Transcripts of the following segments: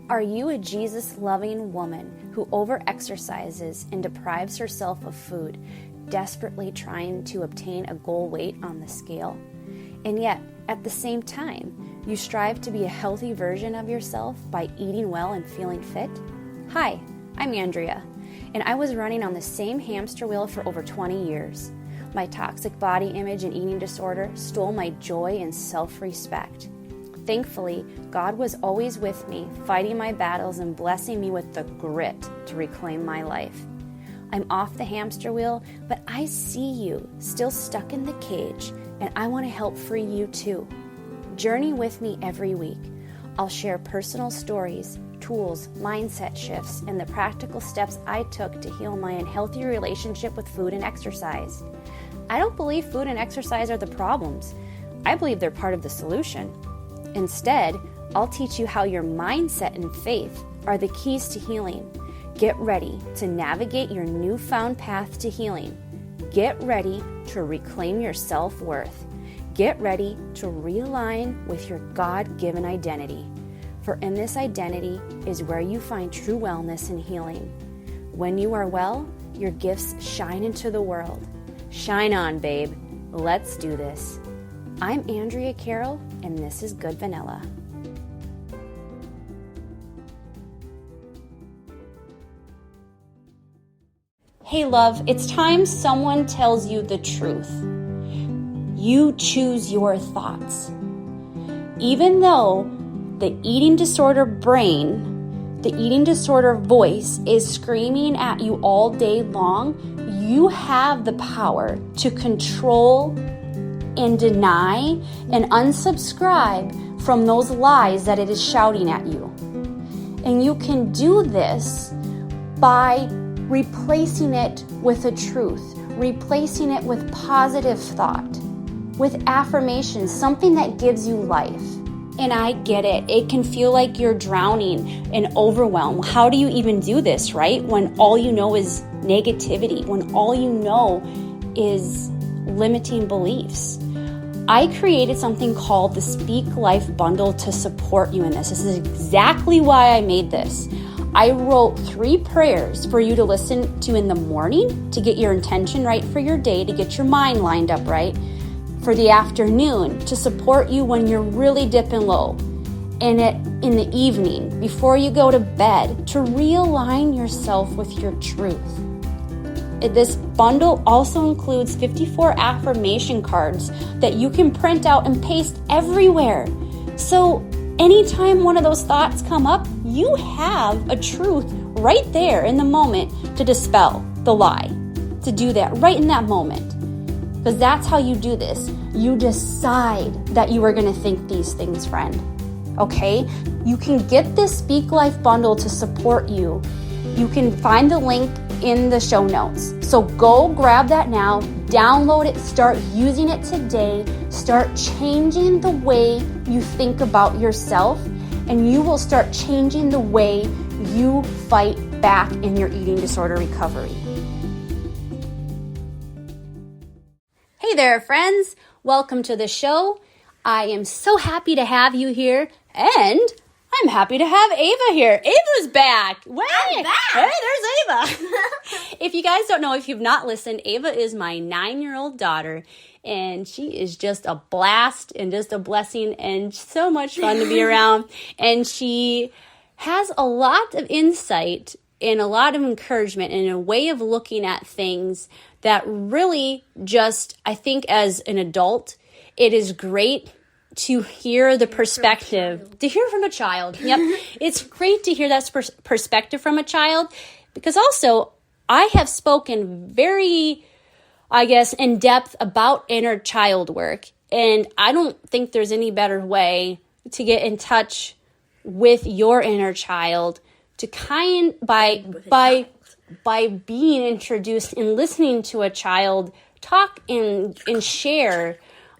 Are you a Jesus-loving woman who overexercises and deprives herself of food, desperately trying to obtain a goal weight on the scale? And yet, at the same time, you strive to be a healthy version of yourself by eating well and feeling fit? Hi, I'm Andrea, and I was running on the same hamster wheel for over 20 years. My toxic body image and eating disorder stole my joy and self-respect. Thankfully, God was always with me, fighting my battles and blessing me with the grit to reclaim my life. I'm off the hamster wheel, but I see you still stuck in the cage, and I want to help free you too. Journey with me every week. I'll share personal stories, tools, mindset shifts, and the practical steps I took to heal my unhealthy relationship with food and exercise. I don't believe food and exercise are the problems. I believe they're part of the solution. Instead, I'll teach you how your mindset and faith are the keys to healing. Get ready to navigate your newfound path to healing. Get ready to reclaim your self-worth. Get ready to realign with your God-given identity. For in this identity is where you find true wellness and healing. When you are well, your gifts shine into the world. Shine on, babe. Let's do this. I'm Andrea Carroll, and this is Good Vanilla. Hey, love, it's time someone tells you the truth. You choose your thoughts. Even though the eating disorder brain, the eating disorder voice is screaming at you all day long, you have the power to control and deny and unsubscribe from those lies that it is shouting at you. And you can do this by replacing it with a truth, replacing it with positive thought, with affirmation, something that gives you life. And I get it. It can feel like you're drowning in overwhelm. How do you even do this, right? When all you know is negativity, when all you know is limiting beliefs. I created something called the Speak Life Bundle to support you in this. This is exactly why I made this. I wrote 3 prayers for you to listen to in the morning to get your intention right for your day, to get your mind lined up right. For the afternoon, to support you when you're really dipping low. And in the evening, before you go to bed, to realign yourself with your truth. This bundle also includes 54 affirmation cards that you can print out and paste everywhere. So anytime one of those thoughts come up, you have a truth right there in the moment to dispel the lie. To do that right in that moment. Because that's how you do this. You decide that you are going to think these things, friend. Okay? You can get this Speak Life Bundle to support you. You can find the link in the show notes. So go grab that now, download it, start using it today, start changing the way you think about yourself, and you will start changing the way you fight back in your eating disorder recovery. Hey there, friends. Welcome to the show. I am so happy to have you here, and I'm happy to have Ava here. Ava's back. I'm back. Hey, there's Ava. If you guys don't know, if you've not listened, Ava is my 9-year-old daughter, and she is just a blast and just a blessing and so much fun to be around. And she has a lot of insight and a lot of encouragement and a way of looking at things that really just, I think as an adult, it is great to hear the perspective, to hear from a child. Yep. It's great to hear that perspective from a child, because also I have spoken very, in depth about inner child work. And I don't think there's any better way to get in touch with your inner child by being introduced and listening to a child talk and share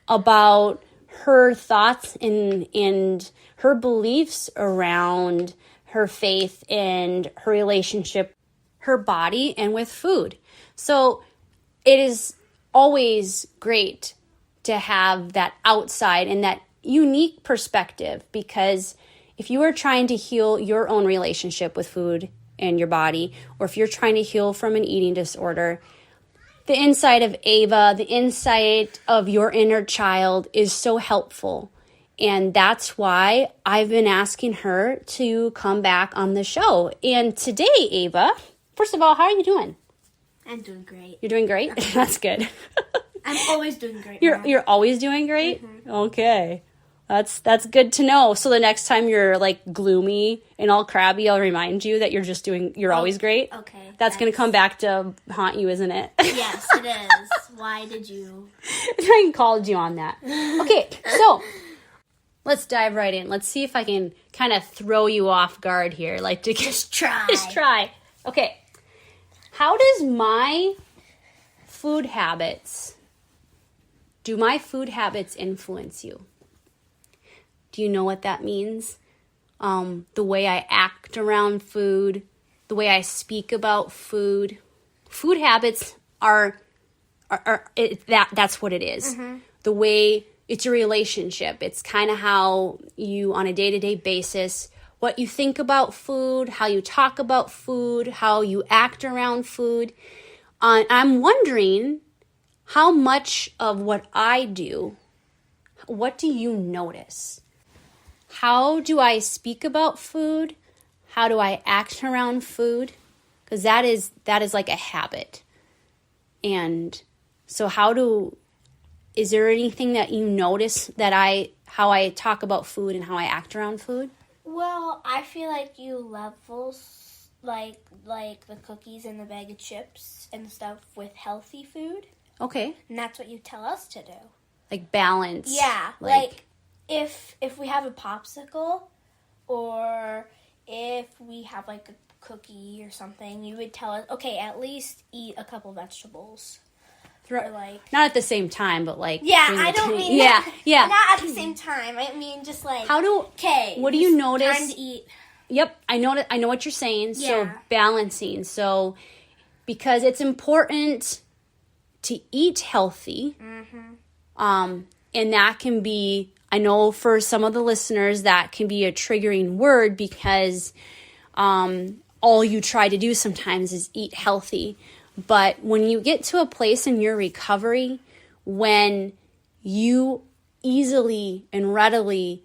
about her thoughts and her beliefs around her faith and her relationship, her body, and with food. So it is always great to have that outside and that unique perspective, because if you are trying to heal your own relationship with food and your body, or if you're trying to heal from an eating disorder, the insight of Ava, the insight of your inner child is so helpful. And that's why I've been asking her to come back on the show. And today, Ava, first of all, how are you doing? I'm doing great. You're doing great? That's good. I'm always doing great. You're always doing great? Mm-hmm. Okay. That's good to know. So the next time you're like gloomy and all crabby, I'll remind you that you're always great. Okay. That's going to come back to haunt you, isn't it? Yes, it is. Why did you? I called you on that. Okay, so let's dive right in. Let's see if I can kind of throw you off guard here. Like to just try. Just try. Okay. How does my food habits influence you? Do you know what that means? The way I act around food, the way I speak about food. Food habits that's what it is. Mm-hmm. The way it's a relationship. It's kind of how you, on a day-to-day basis, what you think about food, how you talk about food, how you act around food. I'm wondering how much of what I do, what do you notice? How do I speak about food? How do I act around food? Because that is like a habit. And so is there anything that you notice that how I talk about food and how I act around food? Well, I feel like you levels like the cookies and the bag of chips and stuff with healthy food. Okay. And that's what you tell us to do. Like balance. Yeah. Like if we have a popsicle or if we have like a cookie or something, you would tell us, okay, at least eat a couple vegetables. Or like, not at the same time, but like I don't mean that. Yeah. Not at the same time. I mean just like what do you notice? Time to eat. Yep, I know what you're saying. Yeah. So balancing. So because it's important to eat healthy. Mm-hmm. And that can be, I know for some of the listeners that can be a triggering word because all you try to do sometimes is eat healthy. But when you get to a place in your recovery when you easily and readily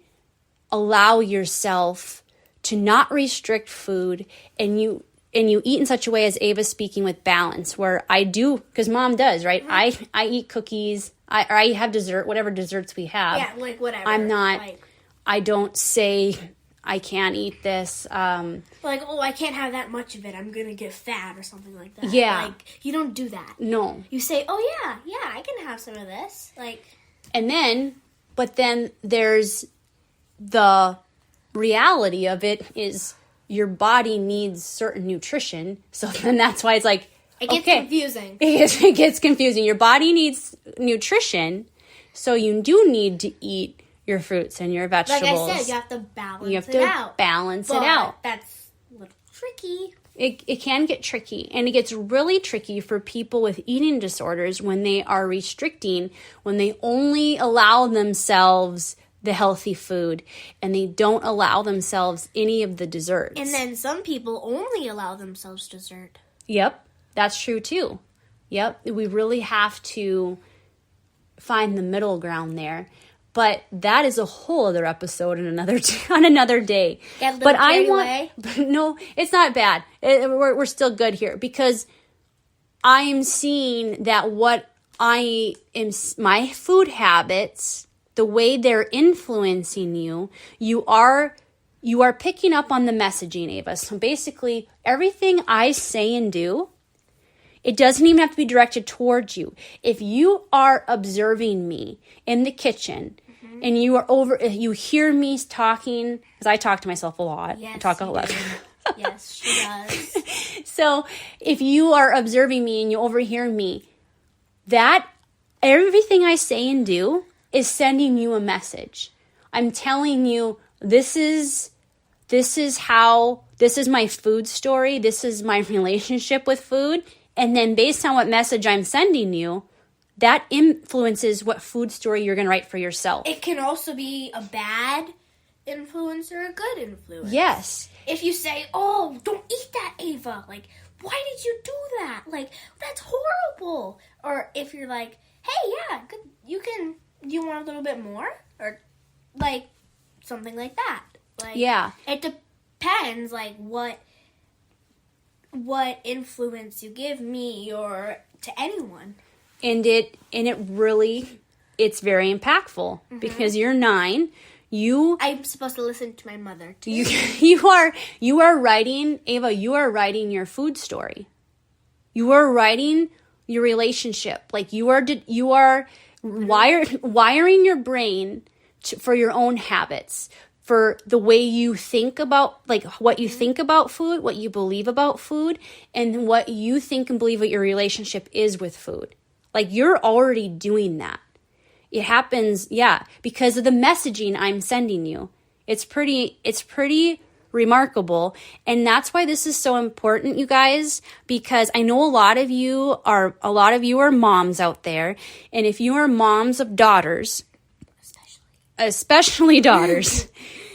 allow yourself to not restrict food and you eat in such a way, as Ava's speaking, with balance, where I do, because Mom does, right? Mm-hmm. I eat cookies, I have dessert, whatever desserts we have. Yeah, like whatever. I'm not, I don't say I can't eat this. Like, oh, I can't have that much of it. I'm going to get fat or something like that. Yeah. Like, you don't do that. No. You say, oh, yeah, I can have some of this. Like. And but then there's the reality of it is your body needs certain nutrition. So then that's why it's like, it gets confusing. It gets confusing. Your body needs nutrition, so you do need to eat your fruits and your vegetables. Like I said, you have to balance it out. That's a little tricky. It can get tricky, and it gets really tricky for people with eating disorders when they are restricting, when they only allow themselves the healthy food and they don't allow themselves any of the desserts. And then some people only allow themselves dessert. Yep, that's true too. Yep, we really have to find the middle ground there. But that is a whole other episode on another day. But no, it's not bad. We're still good here because I am seeing that my food habits, the way they're influencing you, you are picking up on the messaging, Ava. So basically, everything I say and do, it doesn't even have to be directed towards you. If you are observing me in the kitchen and you hear me talking, because I talk to myself a lot. Yes, I talk a lot. Yes, she does. So if you are observing me and you overhear me, that everything I say and do is sending you a message. I'm telling you, this is my food story. This is my relationship with food. And then based on what message I'm sending you, that influences what food story you're going to write for yourself. It can also be a bad influence or a good influence. Yes. If you say, "Oh, don't eat that, Ava," like, why did you do that? Like, that's horrible. Or if you're like, "Hey, yeah, good, you want a little bit more?" Or, like, something like that. Like, Yeah. It depends, like, what influence you give me or to anyone. And it really, it's very impactful because you're 9. I'm supposed to listen to my mother too. You are writing, Ava, you are writing your food story. You are writing your relationship. Like you are wiring your brain for your own habits, for the way you think about, like what you think about food, what you believe about food, and what you think and believe what your relationship is with food. Like you're already doing that. It happens, because of the messaging I'm sending you. It's pretty remarkable. And that's why this is so important, you guys, because I know a lot of you are moms out there. And if you are moms of daughters, especially daughters,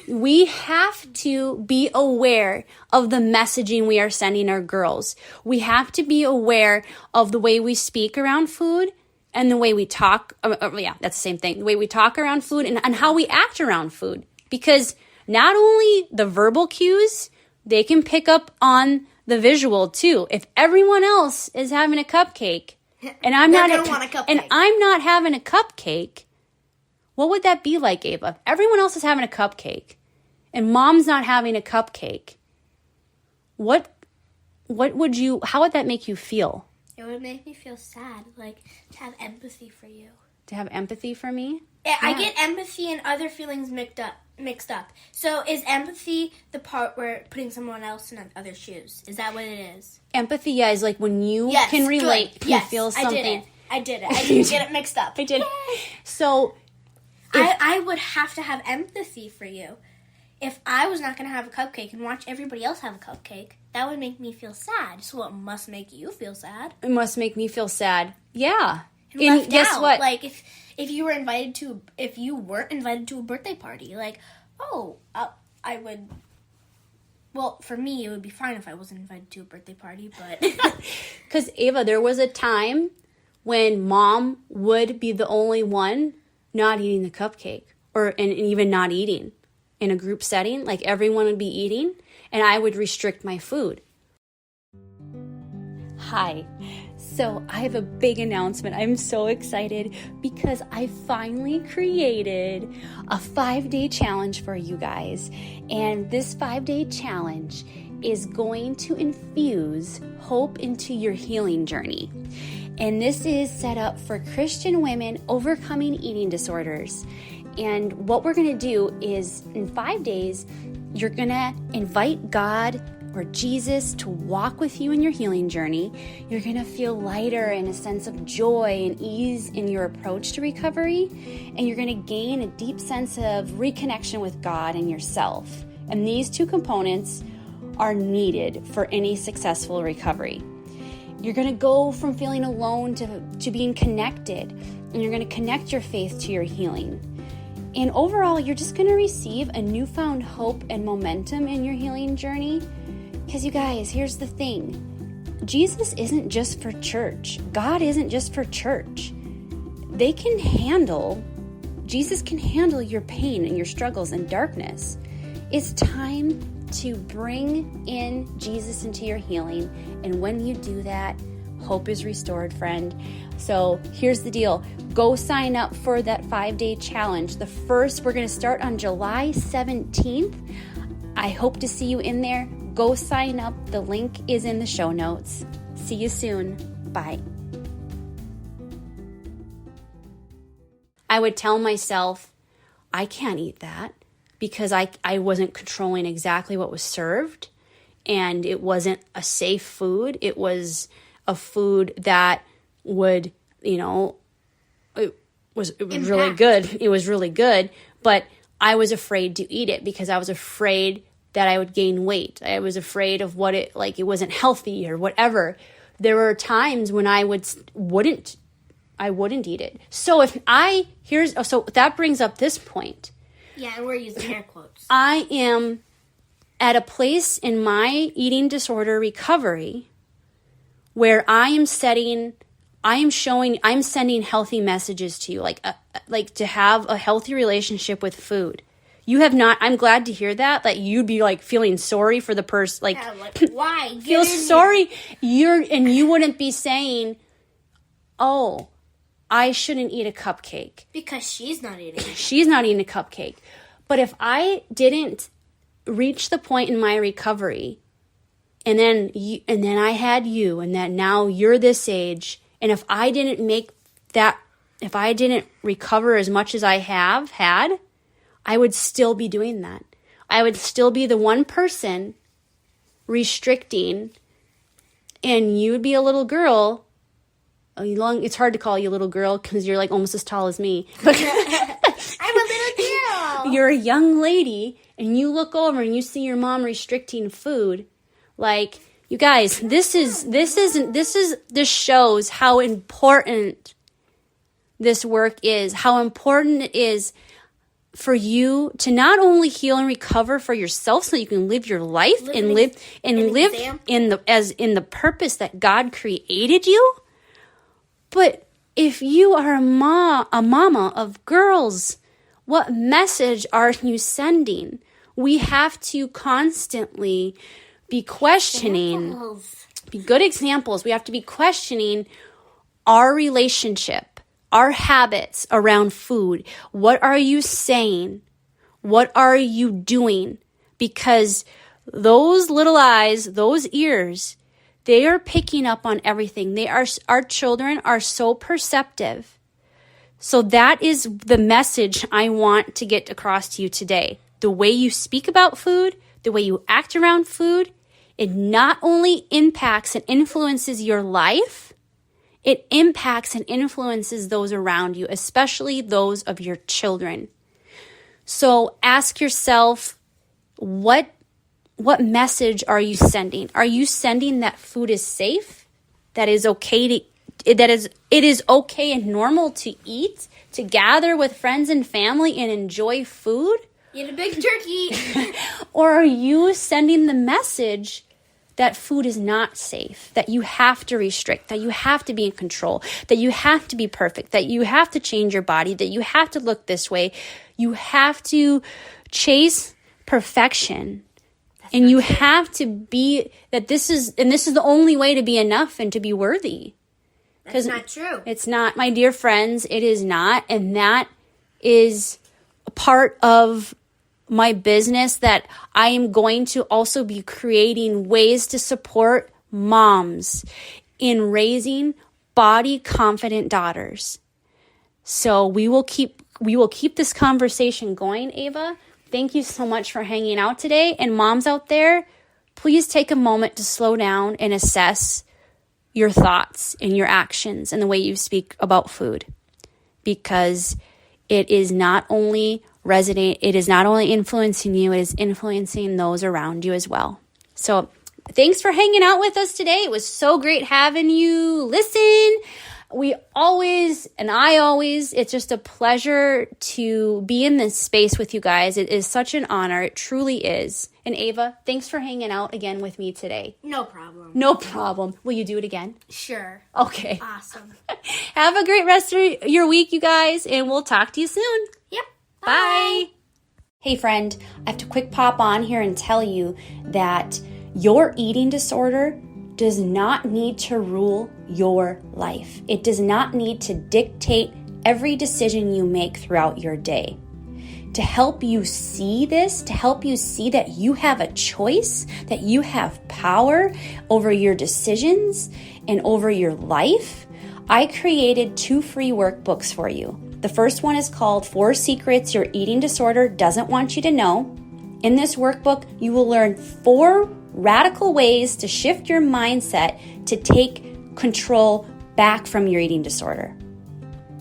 we have to be aware of the messaging we are sending our girls. We have to be aware of the way we speak around food and the way we talk. That's the same thing. The way we talk around food and how we act around food. Because not only the verbal cues, they can pick up on the visual too. If everyone else is having a cupcake and I'm not having a cupcake, what would that be like, Ava? If everyone else is having a cupcake and mom's not having a cupcake, how would that make you feel? It would make me feel sad, like to have empathy for you. To have empathy for me? I get empathy and other feelings mixed up. So is empathy the part where putting someone else in other shoes? Is that what it is? Empathy, is like when you can relate, you feel something. I did it. I didn't get it mixed up. I did. Yay. So I would have to have empathy for you. If I was not going to have a cupcake and watch everybody else have a cupcake, that would make me feel sad. So it must make you feel sad. It must make me feel sad. Yeah. And guess what? Like if you weren't invited to a birthday party, like, I would. Well, for me, it would be fine if I wasn't invited to a birthday party, but because Ava, there was a time when mom would be the only one not eating the cupcake, and even not eating in a group setting. Like everyone would be eating, and I would restrict my food. Hi. So I have a big announcement. I'm so excited because I finally created a 5-day challenge for you guys. And this 5-day challenge is going to infuse hope into your healing journey. And this is set up for Christian women overcoming eating disorders. And what we're going to do is in 5 days, you're going to invite God or Jesus to walk with you in your healing journey. You're going to feel lighter and a sense of joy and ease in your approach to recovery. And you're going to gain a deep sense of reconnection with God and yourself. And these 2 components are needed for any successful recovery. You're going to go from feeling alone to being connected. And you're going to connect your faith to your healing. And overall, you're just going to receive a newfound hope and momentum in your healing journey. Because you guys, here's the thing. Jesus isn't just for church. God isn't just for church. Jesus can handle your pain and your struggles and darkness. It's time to bring in Jesus into your healing. And when you do that, hope is restored, friend. So here's the deal. Go sign up for that 5-day challenge. We're going to start on July 17th. I hope to see you in there. Go sign up. The link is in the show notes. See you soon. Bye. I would tell myself, I can't eat that because I wasn't controlling exactly what was served, and it wasn't a safe food. It was a food that would, it was really good. It was really good, but I was afraid to eat it because I was afraid that I would gain weight. I was afraid of it wasn't healthy or whatever. There were times when I wouldn't eat it. So that brings up this point. Yeah, and we're using air quotes. I am at a place in my eating disorder recovery where I'm sending healthy messages to you, like to have a healthy relationship with food. You have not. I'm glad to hear that you'd be like feeling sorry for the person, Yeah, like why? feel sorry. You wouldn't be saying, "Oh, I shouldn't eat a cupcake." Because she's not eating. She's not eating a cupcake. But if I didn't reach the point in my recovery, and then I had you, and that now you're this age, and if I didn't recover as much as I have had, I would still be doing that. I would still be the one person restricting, and you would be a little girl. It's hard to call you a little girl because you're like almost as tall as me. I'm a little girl. You're a young lady, and you look over and you see your mom restricting food. Like, you guys, this shows how important this work is, how important it is for you to not only heal and recover for yourself so you can live your life live in the purpose that God created you. But if you are a mama of girls, what message are you sending? We have to constantly be questioning, be good examples. We have to be questioning our relationship, our habits around food. What are you saying? What are you doing? Because those little eyes, those ears, they are picking up on everything. Our children are so perceptive. So that is the message I want to get across to you today. The way you speak about food, the way you act around food, it not only impacts and influences your life, it impacts and influences those around you, especially those of your children. So ask yourself, what message are you sending? Are you sending that food is safe? That is okay it is okay and normal to eat, to gather with friends and family and enjoy food? Eat a big turkey. Or are you sending the message that food is not safe, that you have to restrict, that you have to be in control, that you have to be perfect, that you have to change your body, that you have to look this way, you have to chase perfection, and you have to be this is the only way to be enough and to be worthy. That's not true. It's not, my dear friends, it is not, and that is a part of my business, that I am going to also be creating ways to support moms in raising body confident daughters. So we will keep this conversation going, Ava. Thank you so much for hanging out today. And moms out there, please take a moment to slow down and assess your thoughts and your actions and the way you speak about food, because it is not only influencing you, it is influencing those around you as well. So thanks for hanging out with us today. It was so great having you listen. It's just a pleasure to be in this space with you guys. It is such an honor. It truly is. And Ava, thanks for hanging out again with me today. No problem. No problem. Will you do it again? Sure. Okay. Awesome. Have a great rest of your week, you guys, and we'll talk to you soon. Yep. Bye. Hey, friend, I have to quick pop on here and tell you that your eating disorder does not need to rule your life. It does not need to dictate every decision you make throughout your day. To help you see this, to help you see that you have a choice, that you have power over your decisions and over your life, I created 2 free workbooks for you. The first one is called 4 Secrets Your Eating Disorder Doesn't Want You to Know. In this workbook, you will learn 4 radical ways to shift your mindset to take control back from your eating disorder.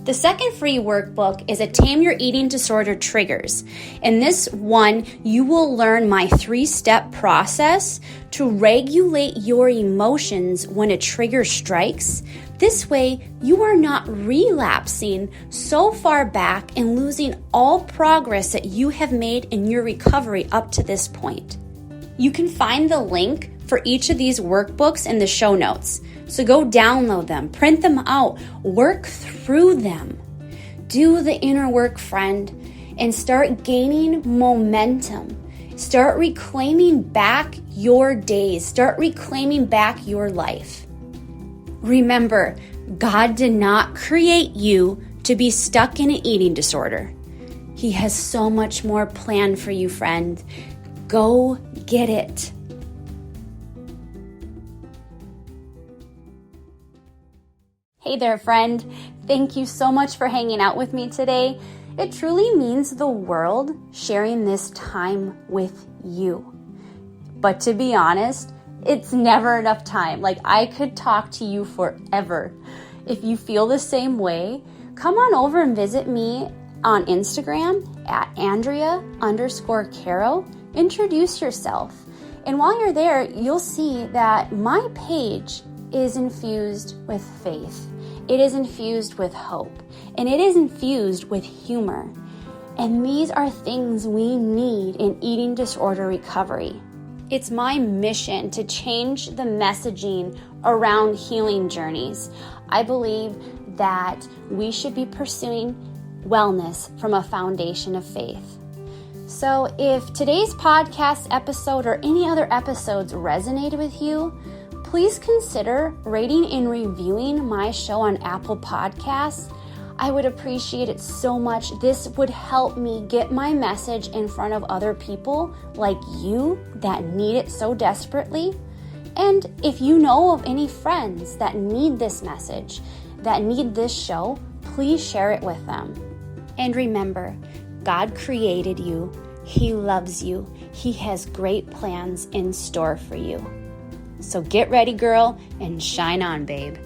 The second free workbook is a Tame Your Eating Disorder Triggers. In this one, you will learn my 3-step process to regulate your emotions when a trigger strikes, This way, you are not relapsing so far back and losing all progress that you have made in your recovery up to this point. You can find the link for each of these workbooks in the show notes. So go download them, print them out, work through them. Do the inner work, friend, and start gaining momentum. Start reclaiming back your days. Start reclaiming back your life. Remember, God did not create you to be stuck in an eating disorder. He has so much more planned for you, friend. Go get it. Hey there, friend. Thank you so much for hanging out with me today. It truly means the world sharing this time with you. But to be honest, it's never enough time. Like, I could talk to you forever. If you feel the same way, come on over and visit me on Instagram at Andrea_Caro. Introduce yourself. And while you're there, you'll see that my page is infused with faith. It is infused with hope. And it is infused with humor. And these are things we need in eating disorder recovery. It's my mission to change the messaging around healing journeys. I believe that we should be pursuing wellness from a foundation of faith. So if today's podcast episode or any other episodes resonated with you, please consider rating and reviewing my show on Apple Podcasts. I would appreciate it so much. This would help me get my message in front of other people like you that need it so desperately. And if you know of any friends that need this message, that need this show, please share it with them. And remember, God created you. He loves you. He has great plans in store for you. So get ready, girl, and shine on, babe.